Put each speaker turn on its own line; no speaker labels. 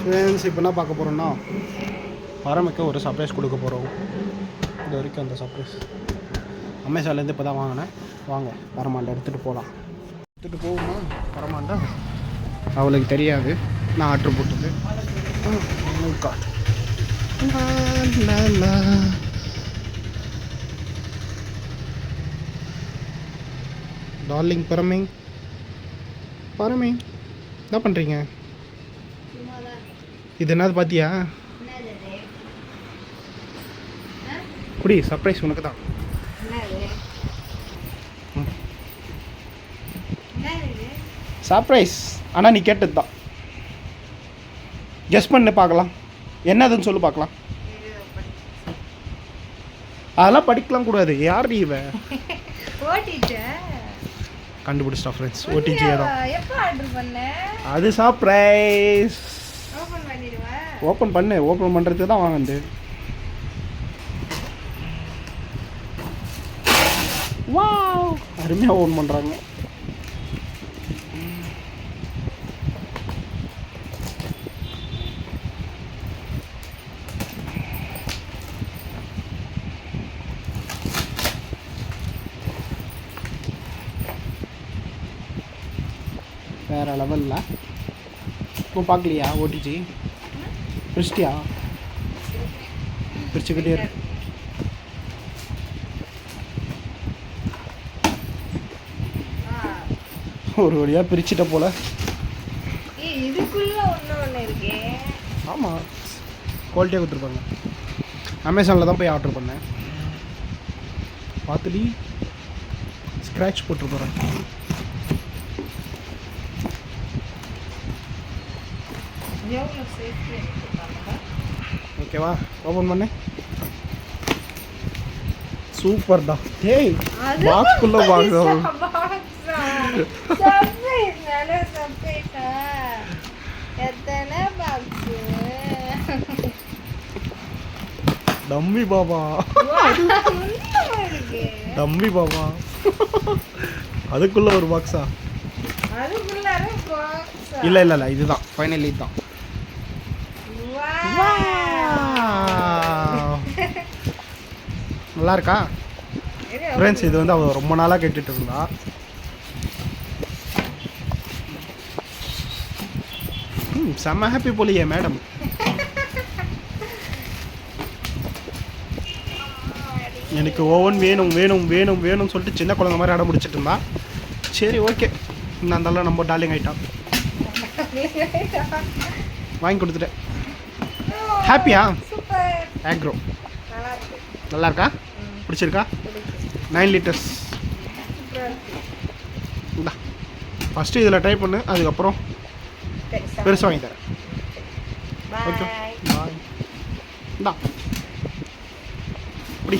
Friends இப்போ என்ன பார்க்க போகிறோம்னா பரமைக்கு ஒரு சர்ப்ரைஸ் கொடுக்க போகிறோம். இது வரைக்கும் அந்த சர்ப்ரைஸ் அமேசான்லேருந்து இப்போ தான் வாங்கினேன். வாங்க பரமாண்டை எடுத்துகிட்டு போகலாம். எடுத்துகிட்டு போகுமா பரமாண்டா அவளுக்கு தெரியாது நான் ஆர்டர் போட்டது. டார்லிங் பரமிங் என்ன பண்ணுறீங்க? இது என்னது பார்த்தியா? குடி சர்ப்ரைஸ் உனக்கு தான். சர்ப்ரைஸ் ஆனால் நீ கேட்டது தான். கெஸ் பண்ணு பார்க்கலாம் என்னதுன்னு சொல்லு பார்க்கலாம். அதெல்லாம் படிக்கலாம் கூடாது. யார் நீ இவ? கண்டுபிடிச்சிட்டா ஃப்ரெண்ட்ஸ். ஓடிஜி அது சர்ப்ரைஸ். ஓப்பன் பண்ணு. ஓப்பன் பண்ணுறதுக்கு தான் வாங்குது. வாவ் அருமையாக ஓன் பண்ணுறாங்க. வேறு லெவலில் இப்போ பார்க்கலையா? ஓடிஜி பிரிச்சிட்டியா? பிரிச்சுக்கிட்டே இருக்கு. ஒரு வழியாக பிரிச்சுட்ட போல. ஆமாம் குவாலிட்டியாக கொடுத்துருப்பாங்க. அமேசானில் தான் போய் ஆர்டர் பண்ணேன். பார்த்துடி ஸ்க்ராட்ச் போட்டு போகிறேன். ஓகேவா? ஓப்பன் பண்ணு. சூப்பர்டா. டேய் பாக்ஸ்குள்ளே வாங்குறோம். டம்மி பாபா. டம்மி பாபா. அதுக்குள்ள ஒரு பாக்ஸா? இல்லை இல்லை இல்லை இதுதான் ஃபைனலி இதுதான். நல்லா இருக்கா ஃப்ரெண்ட்ஸ்? இது வந்து அவள் ரொம்ப நாளாக கேட்டுட்டு இருந்தா. செம்ம ஹாப்பி போலியே மேடம். எனக்கு ஓவன் வேணும் வேணும் வேணும் வேணும்னு சொல்லிட்டு சின்ன குழந்தை மாதிரி அடம் முடிச்சிட்டு இருந்தா. சரி ஓகே நான் இருந்தாலும் நம்ம டார்லிங் ஆகிட்டான். வாங்கி கொடுத்துட்டேன். ஹாப்பியா? ஆக்ரோ நல்லா இருக்கா? பிடிச்சிருக்கா? 9 லிட்டர்ஸ். இந்தா ஃபஸ்ட்டு இதில் ட்ரை பண்ணு, அதுக்கப்புறம் பெருசாக வாங்கி தரேன். Okay bye. இந்தா அப்படி